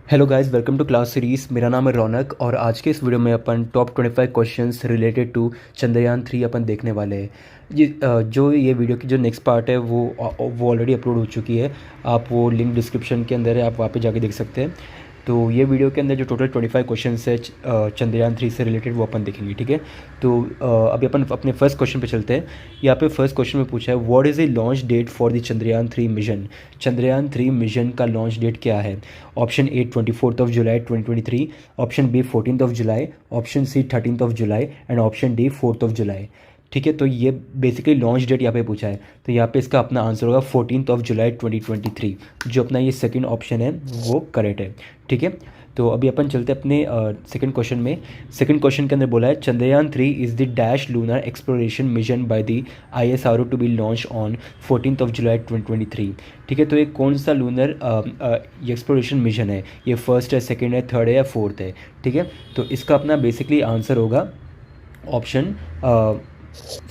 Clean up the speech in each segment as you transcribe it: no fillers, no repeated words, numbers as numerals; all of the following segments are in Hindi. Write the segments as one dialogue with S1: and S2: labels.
S1: Hello guys, welcome to class series. मेरा नाम है रौनक और आज के इस वीडियो में अपन top 25 questions related to Chandrayaan 3 अपन देखने वाले हैं। जो ये वीडियो की जो नेक्स्ट पार्ट है वो ऑलरेडी अपलोड हो चुकी है। आप वो लिंक डिस्क्रिप्शन के अंदर है, आप वहाँ पे जाके देख सकते हैं। तो ये वीडियो के अंदर जो टोटल 25 क्वेश्चंस है चंद्रयान 3 से रिलेटेड वो अपन देखेंगे, ठीक है। तो अभी अपन अपने फर्स्ट क्वेश्चन पे चलते हैं। यहाँ पे फर्स्ट क्वेश्चन में पूछा है, what is the launch date for the Chandrayaan 3 mission. Chandrayaan 3 mission का लॉन्च डेट क्या है? ऑप्शन ए 24 जुलाई 2023, ऑप्शन बी 14 जुलाई, ऑप्शन सी 13 जुलाई एंड ऑप्शन डी 4 जुलाई। ठीक है, तो ये बेसिकली लॉन्च डेट यहाँ पे पूछा है, तो यहाँ पे इसका अपना आंसर होगा 14 जुलाई 2023। जो अपना ये सेकंड ऑप्शन है वो करेक्ट है, ठीक है। तो अभी अपन चलते हैं अपने सेकंड क्वेश्चन में। सेकंड क्वेश्चन के अंदर बोला है, Chandrayaan 3 is the dash lunar exploration mission by the ISRO to be launch on 14 July 2023। ठीक है, तो ये कौन सा लूनर एक्सप्लोरेशन मिशन है? ये फर्स्ट है, सेकंड है, थर्ड है या फोर्थ है? ठीक है, तो इसका अपना बेसिकली आंसर होगा ऑप्शन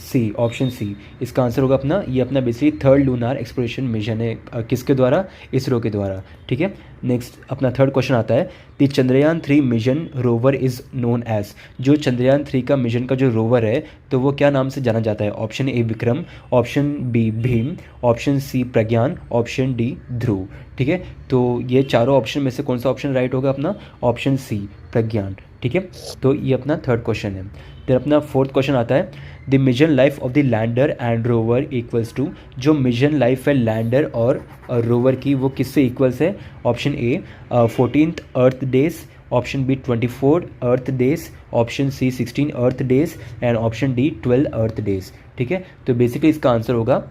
S1: सी, ऑप्शन सी इसका आंसर होगा अपना। ये अपना basically third lunar exploration mission है, किसके द्वारा? इसरो के द्वारा, ठीक है। नेक्स्ट अपना थर्ड क्वेश्चन आता है, the Chandrayaan 3 mission rover is known as. जो चंद्रयान 3 का मिशन का जो रोवर है तो वो क्या नाम से जाना जाता है? Option A Vikram, option B Bhim, option C Pragyan, option D Dhruv. ठीक है, तो ये चारों ऑप्शन में से कौन सा ऑप्शन राइट होगा अपना? ऑप्शन सी प्रज्ञान, ठीक है। तो ये अपना थर्ड क्वेश्चन है। फिर अपना फोर्थ क्वेश्चन आता है, the mission life of the lander and rover equals to. जो मिशन लाइफ है लैंडर और रोवर की वो किससे इक्वल्स है? Option A 14 earth days, option B 24 earth days, option C 16 earth days and option D 12 earth days. ठीक है, तो बेसिकली इसका आंसर होगा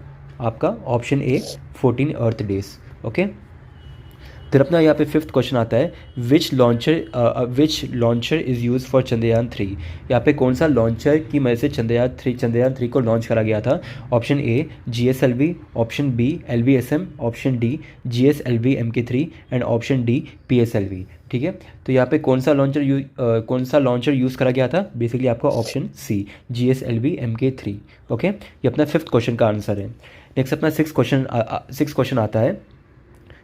S1: आपका option A 14 earth days, okay. फिर अपना यहाँ पे फिफ्थ क्वेश्चन आता है, विच launcher is use for Chandrayaan 3। यहाँ पे कौन सा लॉन्चर की मदद से चंद्रयान 3 को लॉन्च करा गया था? Option A GSLV, option B LVSM, option D GSLV Mk3 and option D PSLV। ठीक है, तो यहाँ पे कौन सा लॉन्चर यूज़ करा गया था? बेसिकली आपका option C GSLV Mk3, okay. ये अपना फिफ्थ क्वेश्चन का आंसर है। नेक्स्ट अपना सिक्स क्वेश्चन आता है,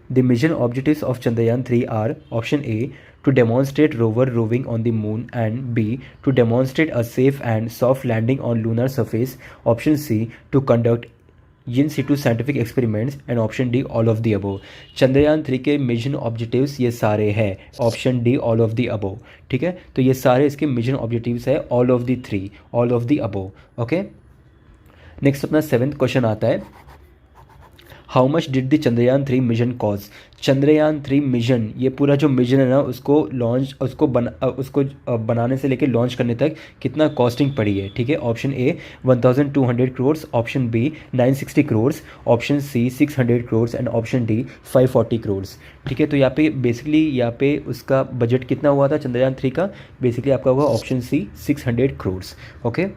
S1: the mission objectives of Chandrayaan 3 are option A to demonstrate rover roving on the moon and B to demonstrate a safe and soft landing on lunar surface, option C to conduct in situ scientific experiments and option D all of the above। Chandrayaan 3 के मिशन ऑब्जेक्टिव्स ये सारे हैं, option D all of the above. ठीक है, तो ये सारे इसके मिशन ऑब्जेक्टिव्स है all of the 3, all of the above, okay. Next अपना सेवेंथ क्वेश्चन आता है, how much did the Chandrayaan 3 mission cause. Chandrayaan 3 mission, ये पूरा जो मिशन है ना उसको बनाने से लेकर लॉन्च करने तक कितना कॉस्टिंग पड़ी है? ठीक है, option A 1200 crore, option B 960 crore, option C 600 crore and option D 540 crore. ठीक है, तो यहाँ पे बेसिकली यहाँ पे उसका बजट कितना हुआ था चंद्रयान 3 का? बेसिकली आपका होगा option C 600 crore, okay.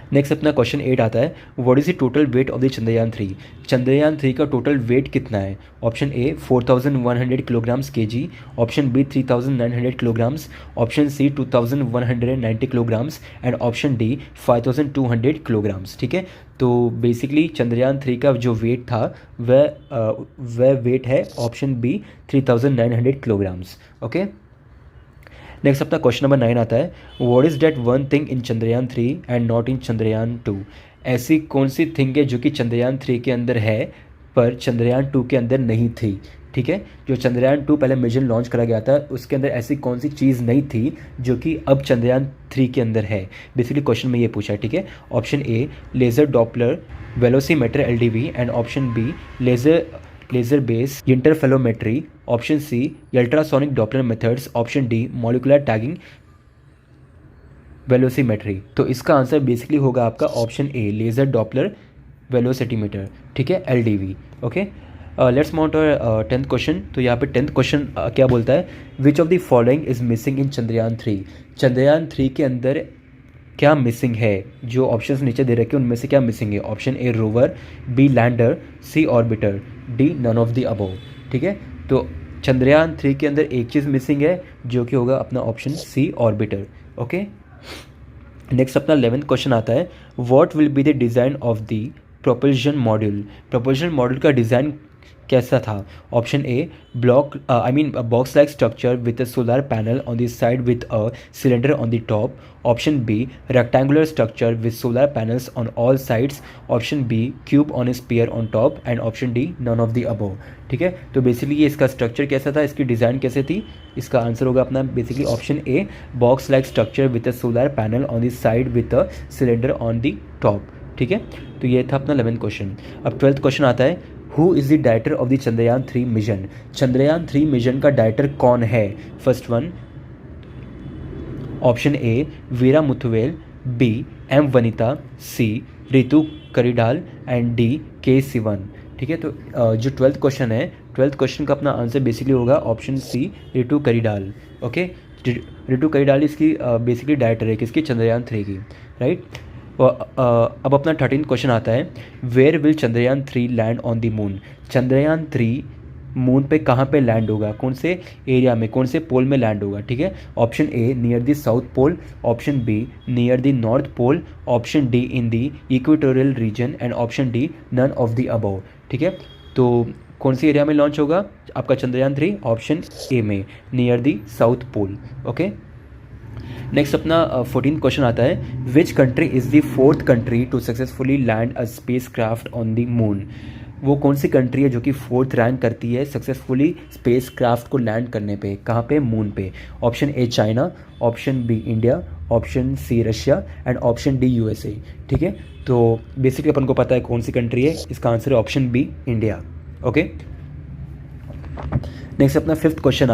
S1: Next अपना क्वेश्चन 8 आता है, what is the total weight of the Chandrayaan 3। Chandrayaan 3 का टोटल वेट कितना है? Option A 4100 kilograms kg, option B 3900 kilograms, option C 2190 kilograms and option D 5200 kilograms. ठीक है, तो बेसिकली चंद्रयान 3 का जो वेट था वह वेट है option B 3900 kilograms, okay. Next अपना क्वेश्चन नंबर 9 आता है, what is that one thing in Chandrayaan 3 and not in Chandrayaan 2। ऐसी कौन सी थिंग है जो कि चंद्रयान 3 के अंदर है पर चंद्रयान 2 के अंदर नहीं थी? ठीक है, जो चंद्रयान 2 पहले मिशन लॉन्च करा गया था उसके अंदर ऐसी कौन सी चीज़ नहीं थी जो कि अब चंद्रयान 3 के अंदर है? बेसिकली क्वेश्चन में ये पूछा है, ठीक है। Option A laser Doppler velocimeter LDV and option B laser base interferometry, option C ultrasonic Doppler methods, option D molecular tagging velocimetry. तो इसका आंसर बेसिकली होगा आपका option A laser Doppler velocitymeter, ठीक है, LDV, okay. Let's move to 10th question. तो यहाँ पे 10th क्वेश्चन क्या बोलता है, which of the following is missing in Chandrayaan 3। Chandrayaan 3 के अंदर क्या मिसिंग है? जो ऑप्शंस नीचे दे रखे हैं उनमें से क्या मिसिंग है? Option A rover, B lander, C orbiter, D none of the above. ठीक है, तो चंद्रयान 3 के अंदर एक चीज़ मिसिंग है जो कि होगा अपना option C orbiter, okay. Next अपना 11th क्वेश्चन आता है, what will be the design of the propulsion module का डिज़ाइन कैसा था? Option A box like structure with a solar panel on the side with a cylinder on the top. Option B rectangular structure with solar panels on all sides. Option B cube on a sphere on top. And option D none of the above. ठीक है, तो बेसिकली ये इसका स्ट्रक्चर कैसा था, इसकी डिज़ाइन कैसे थी? इसका आंसर होगा अपना basically option A box like structure with a solar panel on the side with a cylinder on the top. ठीक है, तो ये था अपना 11th क्वेश्चन. अब 12th क्वेश्चन आता है, who is the director of the Chandrayaan 3 mission? Chandrayaan 3 mission का डायरेक्टर कौन है? First one, option A Veera Muthuvel, B M Vanitha, C Ritu Karidhal and D K Sivan. ठीक है, तो जो 12th क्वेश्चन है, 12th क्वेश्चन का अपना आंसर बेसिकली होगा option C Ritu Karidhal. Okay, Ritu Karidhal इसकी बेसिकली डायरेक्टर है किसकी? चंद्रयान 3 की. राइट. अब अपना 13th क्वेश्चन आता है, where will Chandrayaan 3 land on the moon? Chandrayaan 3 moon पे कहाँ पे लैंड होगा, कौन से एरिया में, कौन से पोल में लैंड होगा? ठीक है, option A near the south pole, option B near the north pole, option D in the equatorial region and option D none of the above. ठीक है, तो कौन सी एरिया में लॉन्च होगा आपका चंद्रयान 3? ऑप्शन ए में near the south pole. Okay, next अपना 14th क्वेश्चन आता है, which country is the 4th country to successfully land a spacecraft on the moon? वो कौन सी कंट्री है जो कि 4th रैंक करती है सक्सेसफुली स्पेस क्राफ्ट को लैंड करने पे? कहाँ पे? मून पे. Option A China, option B India, option C Russia and option D USA. ठीक है, तो बेसिकली अपन को पता है कौन सी कंट्री है, इसका आंसर है option B India. Okay, next अपना 15th क्वेश्चन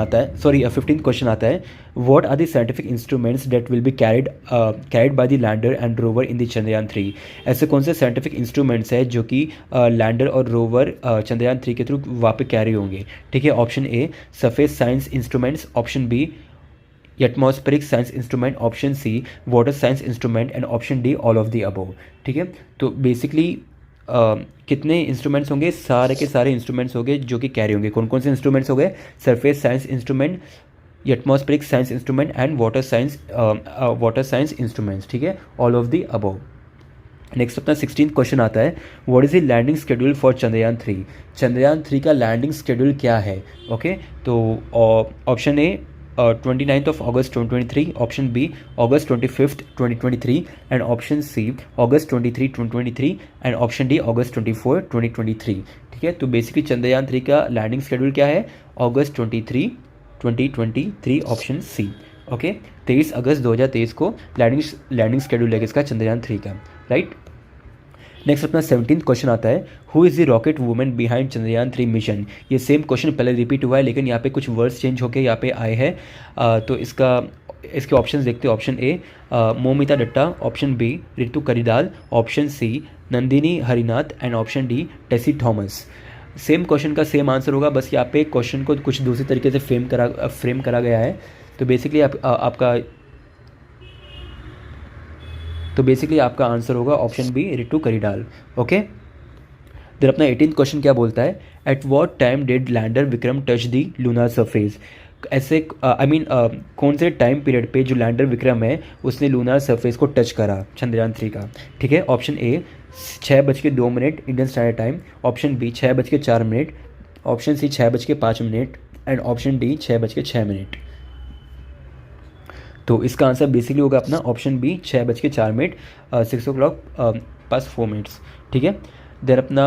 S1: आता है, what are the scientific instruments that will be carried by the lander and rover in the Chandrayaan 3? ऐसे कौन से साइंटिफिक इंस्ट्रूमेंट्स हैं जो कि लैंडर और रोवर चंद्रयान 3 के थ्रू वहाँ पे कैरी होंगे? ठीक है, option A surface science instruments, option B atmospheric science instrument, option C water science instrument and option D all of the above. ठीक है, तो बेसिकली कितने इंस्ट्रूमेंट्स होंगे? सारे के सारे इंस्ट्रूमेंट्स होंगे जो कि कैरी होंगे. कौन कौन से इंस्ट्रूमेंट्स हो गए? Surface science instrument, atmospheric science instrument and water science instruments. ठीक है, all of the above. Next अपना 16th क्वेश्चन आता है, what is the landing schedule for Chandrayaan 3? Chandrayaan 3 का लैंडिंग शेड्यूल क्या है? ओके, तो option A 29th of August 2023, option B August 25th 2023 and option C August 23 2023 and option D August 24 2023. ठीक है, तो बेसिकली चंद्रयान 3 का लैंडिंग शेड्यूल क्या है? August 23 2023, option C. ओके, 23 अगस्त 2023 को लैंडिंग शेड्यूल है किसका? चंद्रयान 3 का. राइट. नेक्स्ट अपना 17th क्वेश्चन आता है, who is the rocket women behind Chandrayaan 3 mission? ये सेम क्वेश्चन पहले रिपीट हुआ है लेकिन यहाँ पे कुछ वर्ड्स चेंज होके यहाँ पे आए हैं. तो इसके ऑप्शंस देखते हैं. Option A Moumita Dutta, option B Ritu Karidhal, option C Nandini Harinath and option D Tessy Thomas. Same question का सेम आंसर होगा, बस यहाँ पे क्वेश्चन को कुछ दूसरी तरीके से फ्रेम करा गया है. तो बेसिकली आपका आंसर होगा option B Ritu Karidhal. Okay, then अपना 18th क्वेश्चन क्या बोलता है, at what time did lander Vikram touch the lunar surface? ऐसे कौन से टाइम पीरियड पे जो लैंडर विक्रम है उसने लूनार सरफेस को टच करा चंद्रयान 3 का? ठीक है, option A 6:02 Indian standard time, option B 6:04, option C 6:05 and option D 6:06. तो इसका आंसर बेसिकली होगा अपना ऑप्शन बी 6:04, 6 o'clock +4. ठीक है, देन अपना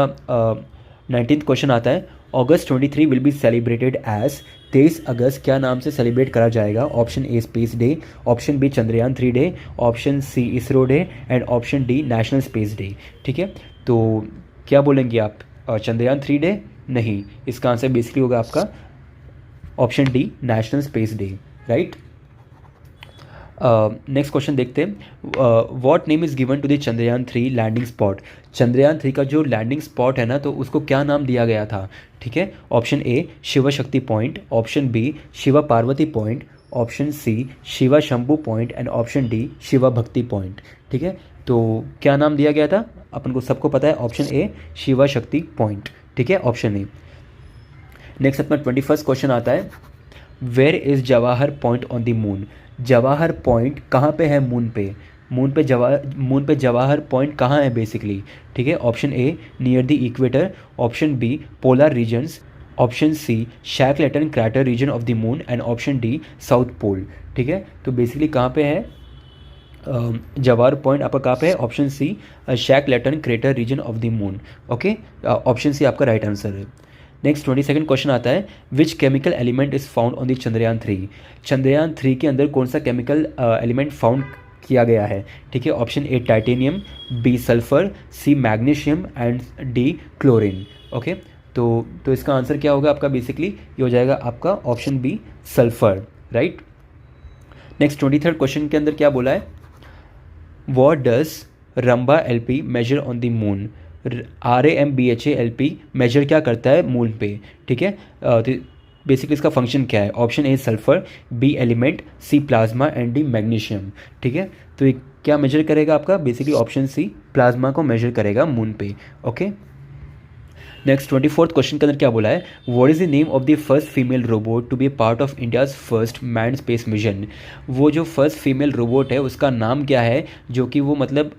S1: 19th क्वेश्चन आता है, August 23 will be celebrated as? 23 अगस्त क्या नाम से सेलिब्रेट करा जाएगा? Option A space day, option B Chandrayaan 3 day, option C ISRO day and option D national space day. ठीक है, तो क्या बोलेंगे आप? चंद्रयान 3 डे? नहीं, इसका आंसर बेसिकली होगा आपका option D national space day. Right. Next question देखते हैं, what name is given to the Chandrayaan 3 landing spot? Chandrayaan 3 का जो लैंडिंग स्पॉट है ना, तो उसको क्या नाम दिया गया था? ठीक है, option A Shiv Shakti point, option B Shiva Parvati point, option C Shiva Shambhu point and option D Shiva Bhakti point. ठीक है, तो क्या नाम दिया गया था? अपन को सबको पता है, ऑप्शन ए शिवा शक्ति पॉइंट. ठीक है, ऑप्शन ए. नेक्स्ट अपना 21st क्वेश्चन आता है, where is Jawahar point on the moon? Jawahar point कहाँ पे है मून पे? मून पे जवाहर पॉइंट कहाँ है बेसिकली, ठीक है। Option A near the equator, option B polar regions, option C Shackleton crater region of the moon and option D south pole, ठीक है। तो बेसिकली कहाँ पे है जवाहर पॉइंट आपका कहाँ पे है, option C Shackleton crater region of the moon, okay. Option C आपका राइट आंसर है। नेक्स्ट 22nd क्वेश्चन आता है, which chemical element is found on the Chandrayaan 3। Chandrayaan 3 के अंदर कौन सा केमिकल एलिमेंट फाउंड किया गया है, ठीक है। Option A titanium, B sulphur, C magnesium and D chlorine, okay. तो इसका आंसर क्या होगा आपका, बेसिकली ये हो जाएगा आपका option B sulphur, right. Next 23rd question के अंदर क्या बोला है, what does Rambha LP measure on the moon. RAMBHA LP measure क्या करता है मून पे, ठीक है। तो बेसिकली इसका फंक्शन क्या है, option A sulphur, B element, C plasma and D magnesium, ठीक है। तो ये क्या मेजर करेगा आपका, बेसिकली ऑप्शन सी प्लाज्मा को मेजर करेगा मून पे, ओके। नेक्स्ट 24th क्वेश्चन के अंदर क्या बोला है, what is the name of the first female robot to be part of India's first manned space mission. वो जो फर्स्ट फीमेल रोबोट है उसका नाम क्या है, जो कि वो मतलब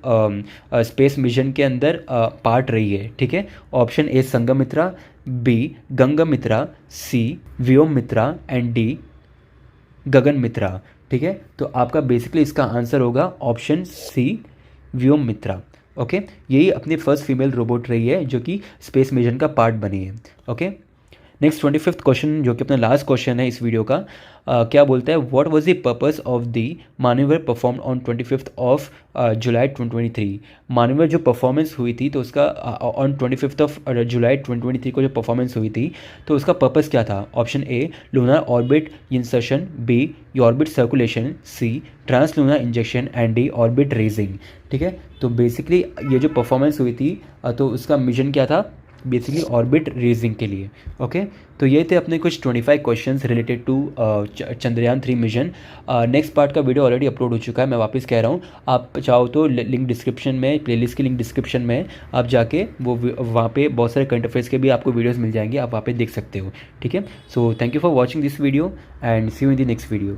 S1: स्पेस मिशन के अंदर पार्ट रही है, ठीक है। Option A Sangamitra, B Gangamitra, C Vyommitra and D Gaganmitra, ठीक है। तो आपका बेसिकली इसका आंसर होगा ऑप्शन सी व्योममित्रा, ओके। यही अपनी फर्स्ट फीमेल रोबोट रही है जो कि स्पेस मिशन का पार्ट बनी है, ओके। नेक्स्ट 25th क्वेश्चन जो कि अपना लास्ट क्वेश्चन है इस वीडियो का, क्या बोलता है, what was the purpose of the manoeuvre performed on 25th of July 2023। Manoeuvre जो परफॉर्मेंस हुई थी तो उसका ऑन 25th ऑफ जुलाई 2023 को जो परफॉर्मेंस हुई थी तो उसका पर्पस क्या था। Option A lunar orbit insertion, B orbit circulation, C trans lunar injection and D orbit raising, ठीक है। तो बेसिकली ये जो परफॉर्मेंस हुई थी तो उसका मिशन क्या था, बेसिकली ऑर्बिट रेजिंग के लिए, ओके। तो ये थे अपने कुछ 25 questions related to Chandrayaan 3 mission. Next part का वीडियो ऑलरेडी अपलोड हो चुका है, मैं वापस कह रहा हूँ, आप चाहो तो लिंक डिस्क्रिप्शन में, प्लेलिस्ट की लिंक डिस्क्रिप्शन में आप जाके वो वहाँ पे बहुत सारे करंट अफेयर्स के भी आपको वीडियोज़ मिल जाएंगे, आप वहाँ पे देख सकते हो, ठीक है। So thank you for watching this video and see you in the next video.